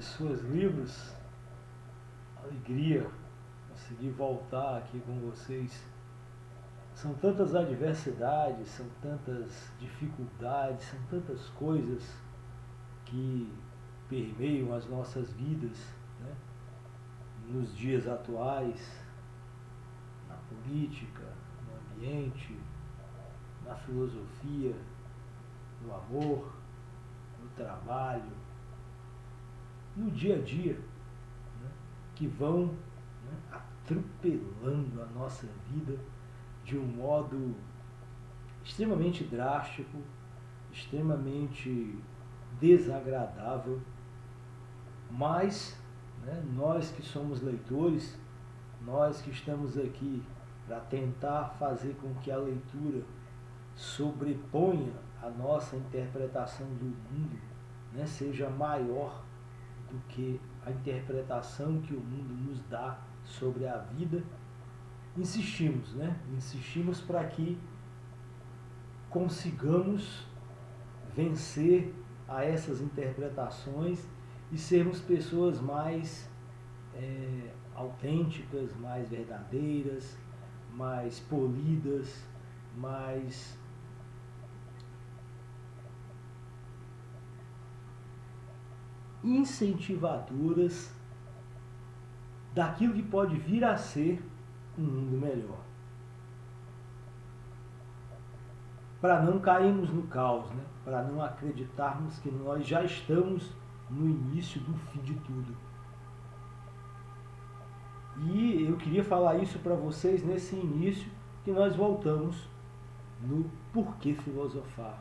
Suas livros, alegria conseguir voltar aqui com vocês. São tantas adversidades, são tantas dificuldades, são tantas coisas que permeiam as nossas vidas, né? Nos dias atuais, na política, no ambiente, na filosofia, no amor, no trabalho, no dia a dia, né? Que vão, né, atropelando a nossa vida de um modo extremamente drástico, extremamente desagradável, mas, né, nós que somos leitores, nós que estamos aqui para tentar fazer com que a leitura sobreponha a nossa interpretação do mundo, né, seja maior do que a interpretação que o mundo nos dá sobre a vida, insistimos, né? Insistimos para que consigamos vencer a essas interpretações e sermos pessoas mais autênticas, mais verdadeiras, mais polidas, mais incentivadoras daquilo que pode vir a ser um mundo melhor. Para não cairmos no caos, né? Para não acreditarmos que nós já estamos no início do fim de tudo. E eu queria falar isso para vocês nesse início, que nós voltamos no porquê filosofar,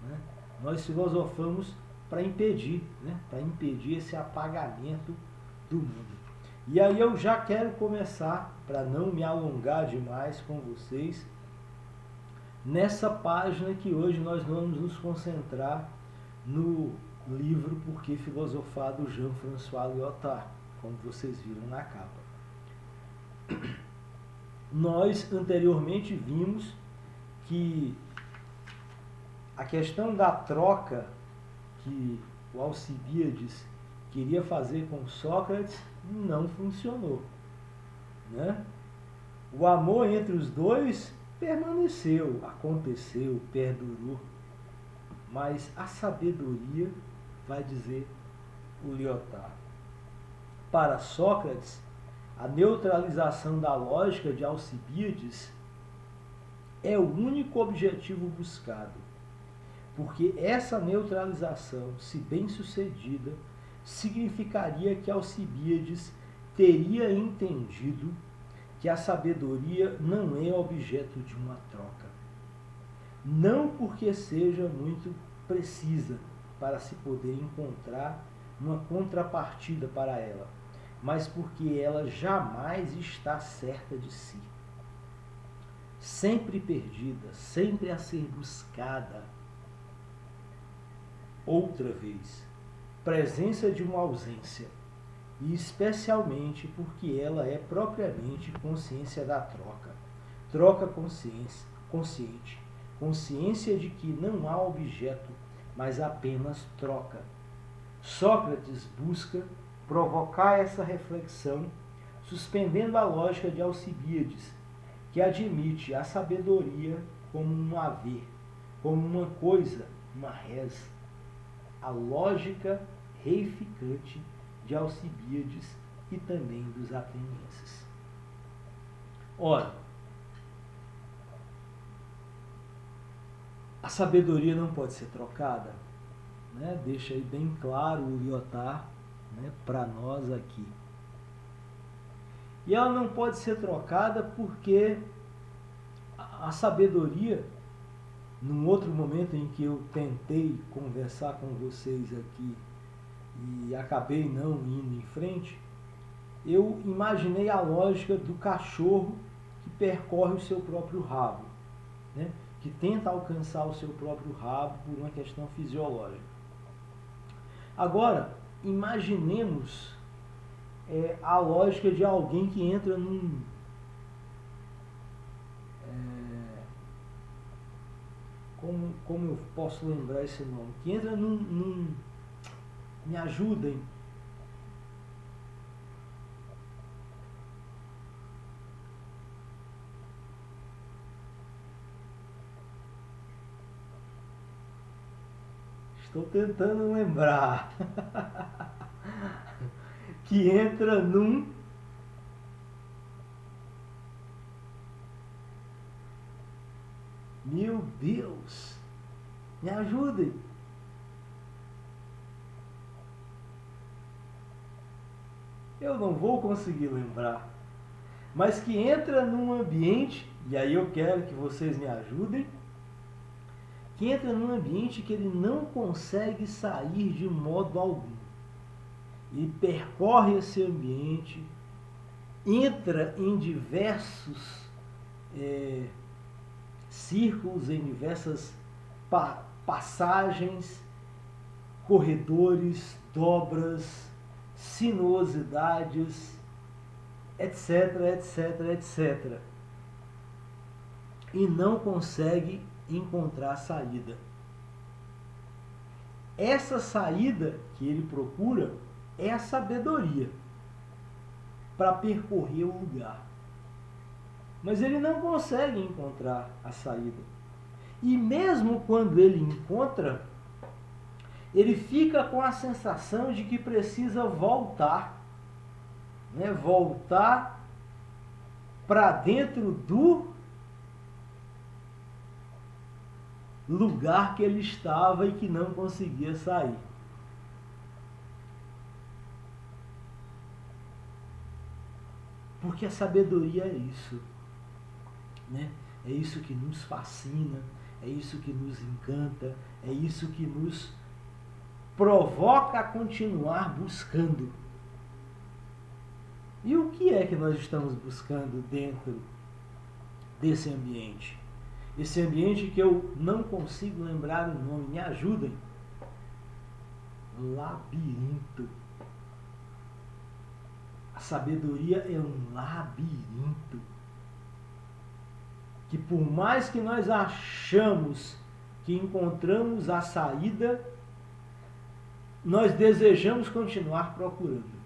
né? Nós filosofamos para impedir, né? Para impedir esse apagamento do mundo. E aí eu já quero começar, para não me alongar demais com vocês, nessa página que hoje nós vamos nos concentrar no livro Por que Filosofar, do Jean-François Lyotard, como vocês viram na capa. Nós anteriormente vimos que a questão da troca que o Alcibíades queria fazer com Sócrates não funcionou, né? O amor entre os dois permaneceu, aconteceu, perdurou, mas a sabedoria, vai dizer o Lyotard, para Sócrates, a neutralização da lógica de Alcibíades é o único objetivo buscado, porque essa neutralização, se bem sucedida, significaria que Alcibíades teria entendido que a sabedoria não é objeto de uma troca. Não porque seja muito precisa para se poder encontrar uma contrapartida para ela, mas porque ela jamais está certa de si. Sempre perdida, sempre a ser buscada. Outra vez, presença de uma ausência, e especialmente porque ela é propriamente consciência da troca. Troca consciente, consciência de que não há objeto, mas apenas troca. Sócrates busca provocar essa reflexão, suspendendo a lógica de Alcibíades, que admite a sabedoria como um haver, como uma coisa, uma res. A lógica reificante de Alcibíades e também dos atenienses. Ora, a sabedoria não pode ser trocada, né? Deixa aí bem claro o Lyotard, né, para nós aqui. E ela não pode ser trocada porque a sabedoria, num outro momento em que eu tentei conversar com vocês aqui e acabei não indo em frente, eu imaginei a lógica do cachorro que percorre o seu próprio rabo, né? Que tenta alcançar o seu próprio rabo por uma questão fisiológica. Agora, imaginemos a lógica de alguém que entra num... como eu posso lembrar esse nome? Que entra num me ajudem. estou tentando lembrar, que entra num Meu Deus, me ajudem. Eu não vou conseguir lembrar. Mas que entra num ambiente, e aí eu quero que vocês me ajudem, que entra num ambiente que ele não consegue sair de modo algum. Ele percorre esse ambiente, entra em diversos círculos, em diversas passagens, corredores, dobras, sinuosidades, etc, etc, etc. E não consegue encontrar saída. Essa saída que ele procura é a sabedoria para percorrer o lugar. Mas ele não consegue encontrar a saída. E mesmo quando ele encontra, ele fica com a sensação de que precisa voltar, né? Voltar para dentro do lugar que ele estava e que não conseguia sair. Porque a sabedoria é isso, né? É isso que nos fascina, é isso que nos encanta, é isso que nos provoca a continuar buscando. E o que é que nós estamos buscando dentro desse ambiente? Esse ambiente que eu não consigo lembrar o nome, me ajudem. Labirinto. A sabedoria é um labirinto. Que por mais que nós achamos que encontramos a saída, nós desejamos continuar procurando.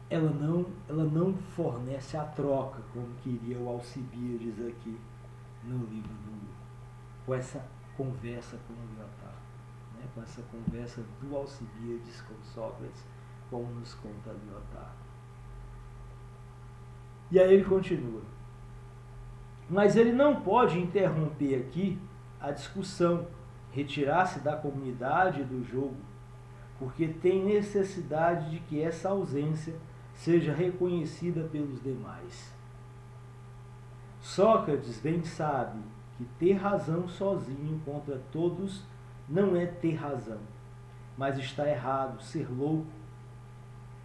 Ela não fornece a troca, como queria o Alcibíades aqui no livro com essa conversa com o Lyotard, né? Com essa conversa do Alcibíades com Sócrates, como nos conta Lyotard. E aí ele continua. Mas ele não pode interromper aqui a discussão, retirar-se da comunidade do jogo, porque tem necessidade de que essa ausência seja reconhecida pelos demais. Sócrates bem sabe que ter razão sozinho contra todos não é ter razão, mas está errado, ser louco.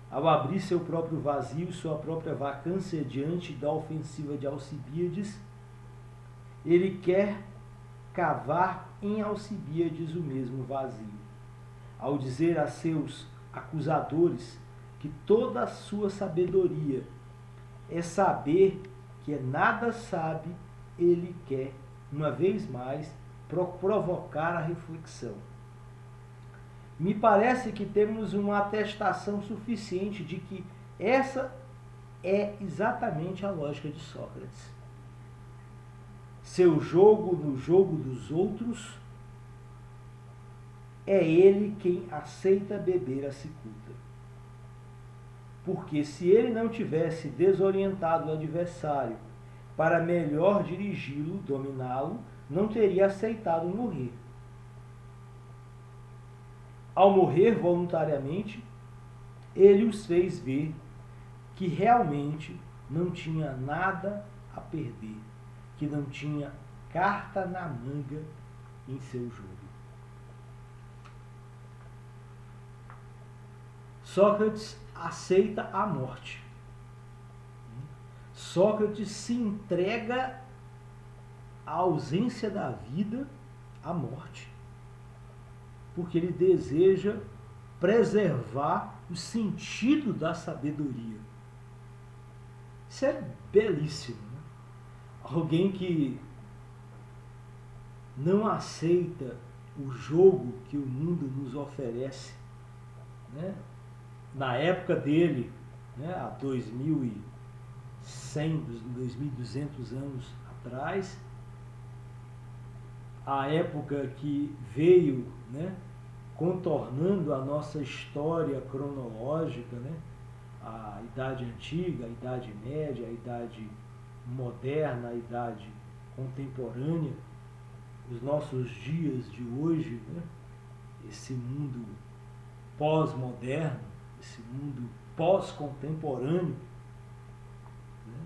Ao abrir seu próprio vazio, sua própria vacância diante da ofensiva de Alcibíades, ele quer cavar em Alcibíades o mesmo vazio. Ao dizer a seus acusadores que toda a sua sabedoria é saber que nada sabe, ele quer, uma vez mais, provocar a reflexão. Me parece que temos uma atestação suficiente de que essa é exatamente a lógica de Sócrates. Seu jogo no jogo dos outros, é ele quem aceita beber a cicuta. Porque se ele não tivesse desorientado o adversário para melhor dirigi-lo, dominá-lo, não teria aceitado morrer. Ao morrer voluntariamente, ele os fez ver que realmente não tinha nada a perder, que não tinha carta na manga em seu jogo. Sócrates aceita a morte. Sócrates se entrega à ausência da vida, à morte, porque ele deseja preservar o sentido da sabedoria. Isso é belíssimo, né? Alguém que não aceita o jogo que o mundo nos oferece, né? Na época dele, né, há 2100, 2200 anos atrás, a época que veio, né, contornando a nossa história cronológica, né, a Idade Antiga, a Idade Média, a Idade Moderna, a Idade Contemporânea, os nossos dias de hoje, né, esse mundo pós-moderno, esse mundo pós-contemporâneo, né,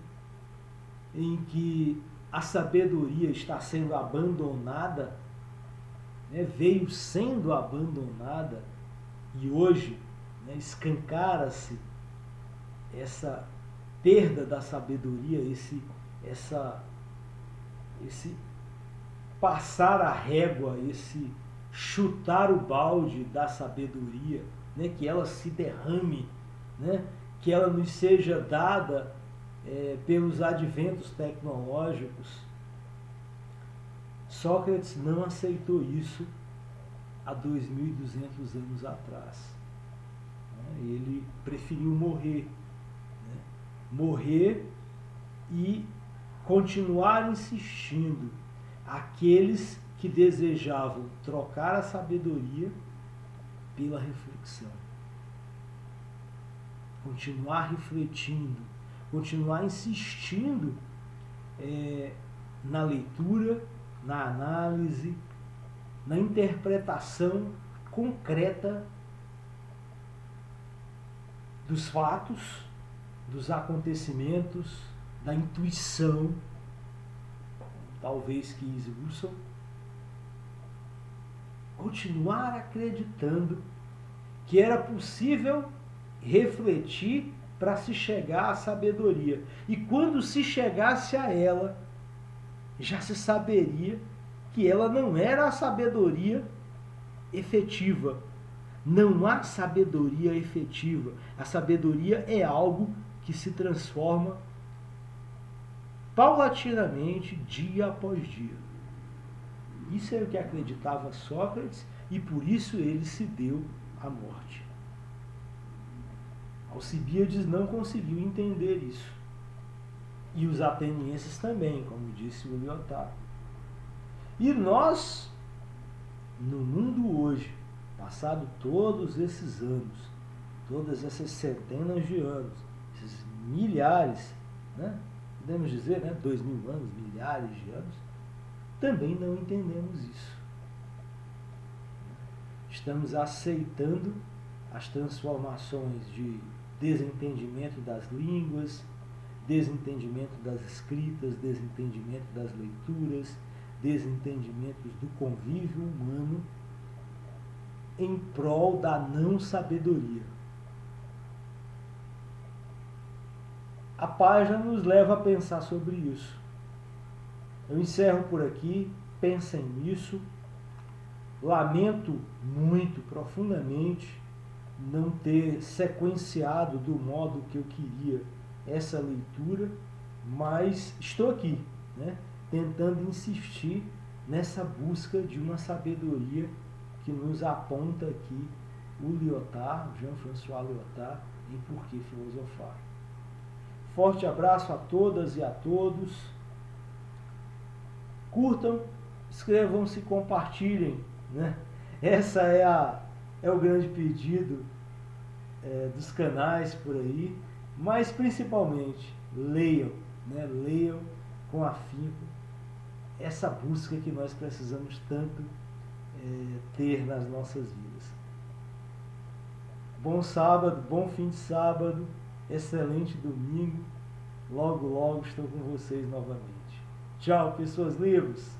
em que a sabedoria está sendo abandonada, né, veio sendo abandonada, e hoje, né, escancara-se essa perda da sabedoria, esse passar a régua, esse chutar o balde da sabedoria, né, que ela se derrame, né, que ela nos seja dada pelos adventos tecnológicos. Sócrates não aceitou isso há 2.200 anos atrás. Ele preferiu morrer, né, morrer e continuar insistindo aqueles que desejavam trocar a sabedoria pela reflexão. Continuar refletindo, continuar insistindo na leitura, na análise, na interpretação concreta dos fatos, dos acontecimentos, da intuição, talvez que esboçam, continuar acreditando que era possível refletir para se chegar à sabedoria. E quando se chegasse a ela, já se saberia que ela não era a sabedoria efetiva. Não há sabedoria efetiva. A sabedoria é algo que se transforma paulatinamente, dia após dia. Isso é o que acreditava Sócrates e por isso ele se deu à morte. Alcibíades não conseguiu entender isso. E os atenienses também, como disse o Lyotard. E nós, no mundo hoje, passado todos esses anos, todas essas centenas de anos, esses milhares, né? Podemos dizer, né, 2.000 anos, milhares de anos, também não entendemos isso. Estamos aceitando as transformações de desentendimento das línguas, desentendimento das escritas, desentendimento das leituras, desentendimentos do convívio humano em prol da não sabedoria. A página nos leva a pensar sobre isso. Eu encerro por aqui, pensem nisso. Lamento muito, profundamente, não ter sequenciado do modo que eu queria essa leitura, mas estou aqui, né, tentando insistir nessa busca de uma sabedoria que nos aponta aqui o Lyotard, Jean-François Lyotard, em Por que Filosofar. Forte abraço a todas e a todos. Curtam, inscrevam-se, compartilhem, né? Essa é o grande pedido dos canais por aí, mas principalmente leiam, né? Leiam com afinco essa busca que nós precisamos tanto ter nas nossas vidas. Bom sábado, bom fim de sábado, excelente domingo. Logo, logo estou com vocês novamente. Tchau, pessoas livres!